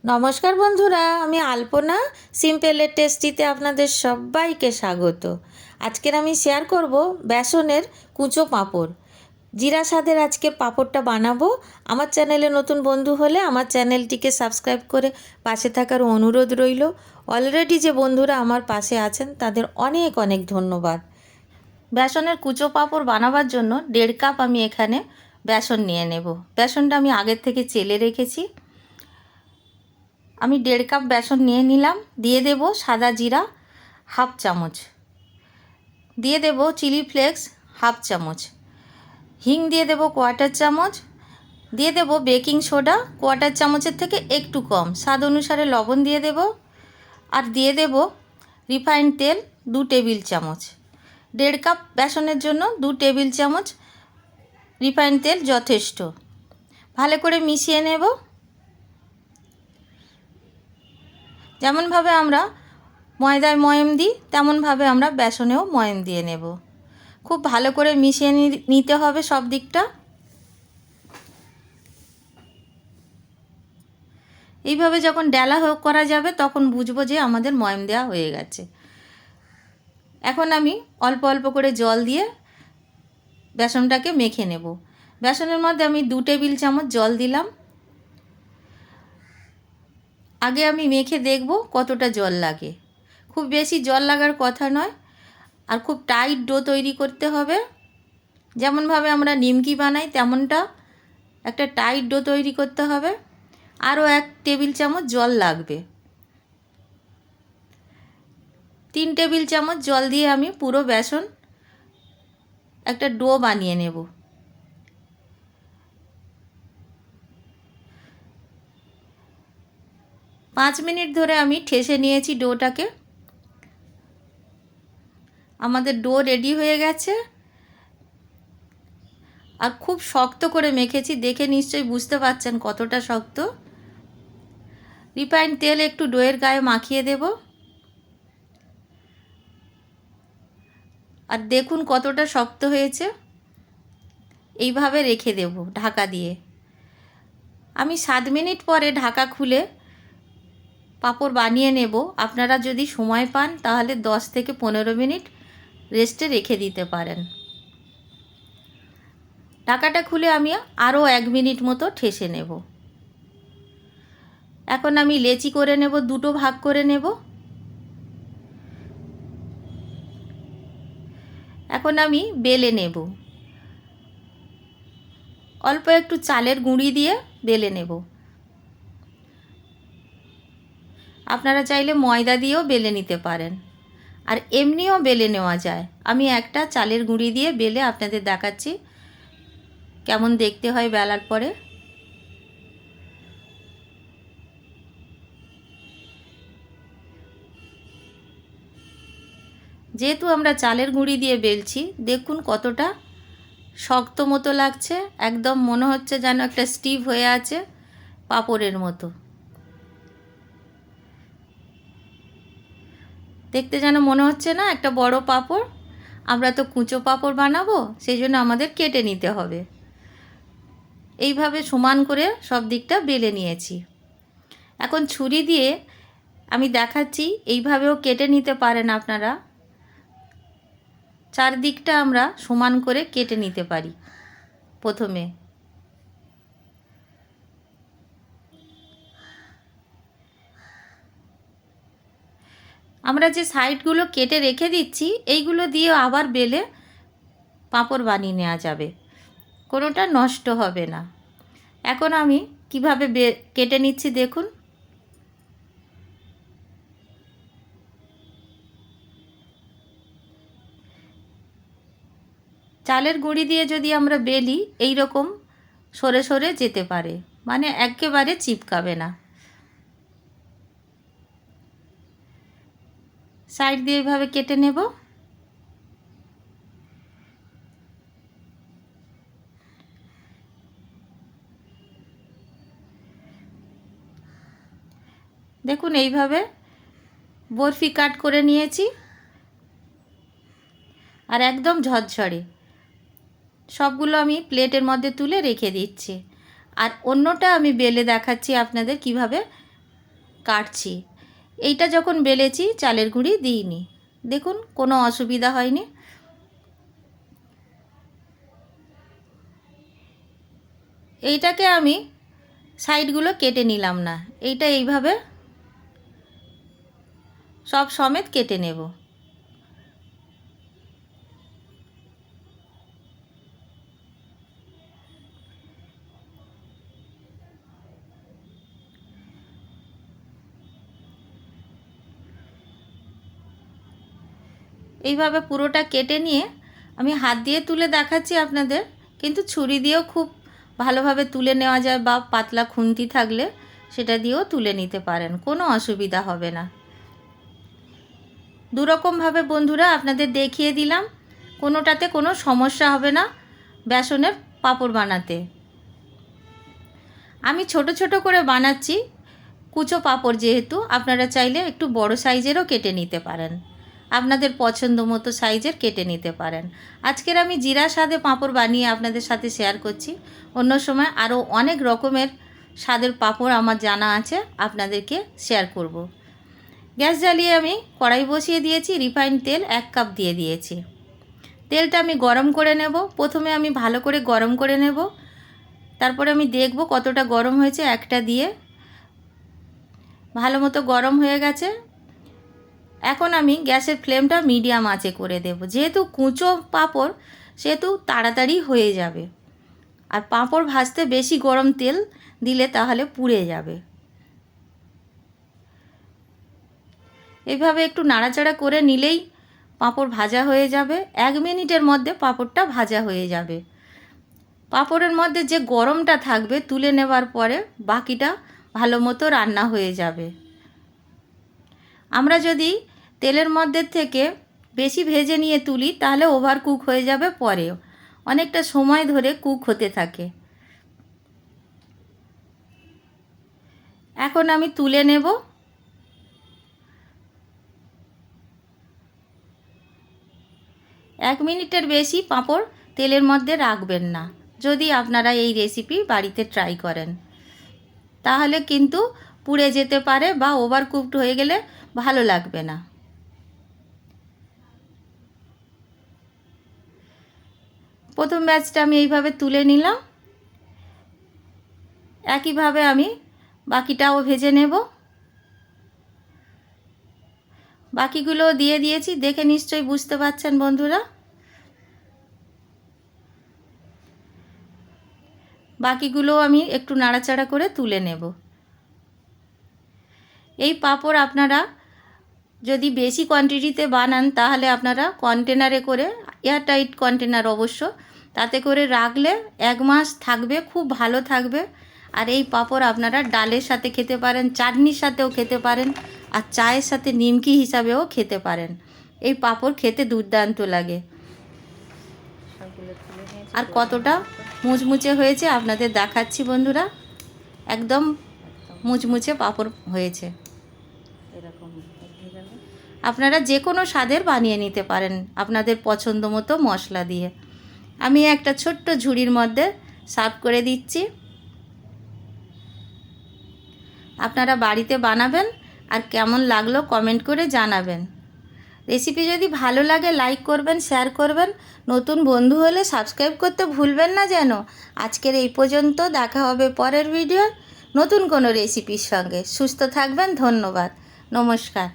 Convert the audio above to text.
নমস্কার বন্ধুরা, আমি আলপনা সিম্পলের টেস্টিতে আপনাদের সবাইকে স্বাগত। আজকের আমি শেয়ার করব বেসনের কুচো পাঁপড়। জিরা স্বাদের আজকের পাঁপড়টা বানাবো। আমার চ্যানেলে নতুন বন্ধু হলে আমার চ্যানেলটিকে সাবস্ক্রাইব করে পাশে থাকার অনুরোধ রইল। অলরেডি যে বন্ধুরা আমার পাশে আছেন তাদের অনেক অনেক ধন্যবাদ। বেসনের কুচো পাঁপড় বানাবার জন্য 1.5 কাপ আমি এখানে বেসন নিয়ে নেব। বেসনটা আমি আগের থেকে চেলে রেখেছি। আমি 1.5 কাপ বেসন নিয়ে নিলাম। দিয়ে দেব সাদা জিরা হাফ চামচ, দিয়ে দেব চিলি ফ্লেক্স হাফ চামচ, হিং দিয়ে দেব 1/4 চামচ, দিয়ে দেব বেকিং সোডা 1/4 চামচের থেকে একটু কম, স্বাদ অনুসারে লবণ দিয়ে দেব, আর দিয়ে দেব রিফাইন্ড তেল 2 টেবিল চামচ। 1.5 কাপ বেসনের জন্য 2 টেবিল চামচ রিফাইন্ড তেল যথেষ্ট। ভালো করে মিশিয়ে নেব। যেমনভাবে আমরা ময়দায় ময়াম দিই তেমনভাবে আমরা বেসনেও ময়াম দিয়ে নেব। খুব ভালো করে মিশিয়ে নিতে হবে সব দিকটা। এইভাবে যখন ডেলা করা যাবে তখন বুঝবো যে আমাদের ময়াম দেওয়া হয়ে গেছে। এখন আমি অল্প অল্প করে জল দিয়ে বেসনটাকে মেখে নেব। বেসনের মধ্যে আমি 2 টেবিল চামচ জল দিলাম। আগে আমি মেখে দেখব কতটা জল লাগে। খুব বেশি জল লাগার কথা নয়, আর খুব টাইট ডো তৈরি করতে হবে। যেমনভাবে আমরা নিমকি বানাই তেমনটা একটা টাইট ডো তৈরি করতে হবে। আরও 1 টেবিল চামচ জল লাগবে। 3 টেবিল চামচ জল দিয়ে আমি পুরো বেসন একটা ডো বানিয়ে নেব। পাঁচ মিনিট ধরে আমি ঠেসে নিয়েছি ডোটাকে। আমাদের ডো রেডি হয়ে গেছে। আর খুব শক্ত করে মেখেছি, দেখে নিশ্চয়ই বুঝতে পারছেন কতটা শক্ত। রিফাইন্ড তেল একটু ডোয়ের গায়ে মাখিয়ে দেব। আর দেখুন কতটা শক্ত হয়েছে। এইভাবে রেখে দেব ঢাকা দিয়ে। আমি 7 মিনিট পরে ঢাকা খুলে পাঁপড় বানিয়ে নেব। আপনারা যদি সময় পান তাহলে 10 থেকে 15 মিনিট রেস্টে রেখে দিতে পারেন। ঢাকাটা খুলে আমি আরও 1 মিনিট মতো ঠেসে নেব। এখন আমি লেচি করে নেব, 2টো ভাগ করে নেব। এখন আমি বেলে নেব। অল্প একটু চালের গুঁড়ি দিয়ে বেলে নেব। আপনারা চাইলে ময়দা দিয়েও বেলে নিতে পারেন, আর এমনিও বেলে নেওয়া যায়। আমি একটা চালের গুঁড়ি দিয়ে বেলে আপনাদের দেখাচ্ছি কেমন দেখতে হয় বেলার পরে। যেহেতু আমরা চালের গুঁড়ি দিয়ে বেলছি, দেখুন কতটা শক্ত মতো লাগছে। একদম মনে হচ্ছে যেন একটা স্টিভ হয়ে আছে পাঁপড়ের মতো। দেখতে যেন মনে হচ্ছে না একটা বড় পাঁপড়। আমরা তো কুঁচো পাঁপড় বানাবো, সেই জন্য আমাদের কেটে নিতে হবে। এইভাবে সমান করে সব দিকটা বেলে নিয়েছি। এখন ছুরি দিয়ে আমি দেখাচ্ছি, এইভাবেও কেটে নিতে পারেন আপনারা। চারদিকটা আমরা সমান করে কেটে নিতে পারি। প্রথমে আমরা যে সাইডগুলো কেটে রেখে দিচ্ছি এইগুলো দিয়ে আবার বেলে পাঁপড় বানিয়ে নেওয়া যাবে, কোনোটা নষ্ট হবে না। এখন আমি কিভাবে কেটে নিচ্ছি দেখুন। চালের গুঁড়ি দিয়ে যদি আমরা বেলি এই রকম সরে সরে যেতে পারে, মানে একেবারে চিপকাবে না। সাইড দিয়ে এইভাবে কেটে নেব। দেখুন এইভাবে বরফি কাট করে নিয়েছি, আর একদম ঝরঝরে। সবগুলো আমি প্লেটের মধ্যে তুলে রেখে দিচ্ছি। আর অন্যটা আমি বেলে দেখাচ্ছি আপনাদের কিভাবে কাটছি। এইটা যখন বেলেছি চালের গুঁড়ি দিইনি, দেখুন কোনো অসুবিধা হয়নি। এইটাকে আমি সাইডগুলো কেটে নিলাম না, এইটা এইভাবে সব সমেত কেটে নেব। এইভাবে পুরোটা কেটে নিয়ে আমি হাত দিয়ে তুলে দেখাচ্ছি আপনাদের, কিন্তু ছুরি দিয়েও খুব ভালোভাবে তুলে নেওয়া যায়, বা পাতলা খুন্তি থাকলে সেটা দিয়েও তুলে নিতে পারেন, কোনো অসুবিধা হবে না। দুরকমভাবে বন্ধুরা আপনাদের দেখিয়ে দিলাম, কোনোটাতে কোনো সমস্যা হবে না বেসনের পাঁপড় বানাতে। আমি ছোট ছোট করে বানাচ্ছি কুচো পাঁপড়, যেহেতু আপনারা চাইলে একটু বড় সাইজেরও কেটে নিতে পারেন, আপনাদের পছন্দ মতো সাইজের কেটে নিতে পারেন। আজকের আমি জিরা স্বাদে পাঁপড় বানিয়ে আপনাদের সাথে শেয়ার করছি, অন্য সময় আরও অনেক রকমের স্বাদের পাঁপড় আমার জানা আছে, আপনাদেরকে শেয়ার করব। গ্যাস জ্বালিয়ে আমি কড়াই বসিয়ে দিয়েছি, রিফাইন্ড তেল 1 কাপ দিয়ে দিয়েছি। তেলটা আমি গরম করে নেব, প্রথমে আমি ভালো করে গরম করে নেব, তারপরে আমি দেখব কতটা গরম হয়েছে। একটা দিয়ে ভালো মতো গরম হয়ে গেছে। এখন আমি গ্যাসের ফ্লেমটা মিডিয়াম আঁচে করে দেব, যেহেতু কুঁচো পাঁপড় সেহেতু তাড়াতাড়ি হয়ে যাবে, আর পাঁপড় ভাজতে বেশি গরম তেল দিলে তাহলে পুড়ে যাবে। এইভাবে একটু নাড়াচাড়া করে নিলেই পাঁপড় ভাজা হয়ে যাবে। 1 মিনিটের মধ্যে পাঁপড়টা ভাজা হয়ে যাবে। পাঁপড়ের মধ্যে যে গরমটা থাকবে তুলে নেওয়ার পরে বাকিটা ভালো মতো রান্না হয়ে যাবে। আমরা যদি তেলের মধ্যে থেকে বেশি ভেজে নিয়ে তুলি তাহলে ওভার কুক হয়ে যাবে, পরেও অনেকটা সময় ধরে কুক হতে থাকে। এখন আমি তুলে নেব। এক মিনিটের বেশি পাঁপড় তেলের মধ্যে রাখবেন না, যদি আপনারা এই রেসিপি বাড়িতে ট্রাই করেন, তাহলে কিন্তু পুড়ে যেতে পারে বা ওভার কুকড হয়ে গেলে ভালো লাগবে না। প্রথম ব্যাচটা আমি এইভাবে তুলে নিলাম, একইভাবে আমি বাকিটাও ভেজে নেব। বাকিগুলো দিয়ে দিয়েছি, দেখে নিশ্চয়ই বুঝতে পারছেন বন্ধুরা। বাকিগুলো আমি একটু নাড়াচাড়া করে তুলে নেব। এই পাঁপড় আপনারা যদি বেশি কোয়ান্টিটিতে বানান তাহলে আপনারা কন্টেনারে করে, এয়ারটাইট কন্টেনার অবশ্য, তাতে করে রাখলে 1 মাস থাকবে, খুব ভালো থাকবে। আর এই পাঁপড় আপনারা ডালের সাথে খেতে পারেন, চাটনির সাথেও খেতে পারেন, আর চায়ের সাথে নিমকি হিসাবেও খেতে পারেন। এই পাঁপড় খেতে দুর্দান্ত লাগে। আর কতটা মুচমুচে হয়েছে আপনাদের দেখাচ্ছি বন্ধুরা, একদম মুচমুচে পাঁপড় হয়েছে। আপনারা যে কোনো স্বাদের বানিয়ে নিতে পারেন আপনাদের পছন্দ মতো মশলা দিয়ে। আমি একটা ছোট্ট ঝুড়ির মধ্যে সার্ভ করে দিচ্ছি। আপনারা বাড়িতে বানাবেন আর কেমন লাগলো কমেন্ট করে জানাবেন। রেসিপি যদি ভালো লাগে লাইক করবেন, শেয়ার করবেন, নতুন বন্ধু হলে সাবস্ক্রাইব করতে ভুলবেন না যেন। আজকের এই পর্যন্ত, দেখা হবে পরের ভিডিও নতুন কোনো রেসিপির সঙ্গে। সুস্থ থাকবেন, ধন্যবাদ, নমস্কার।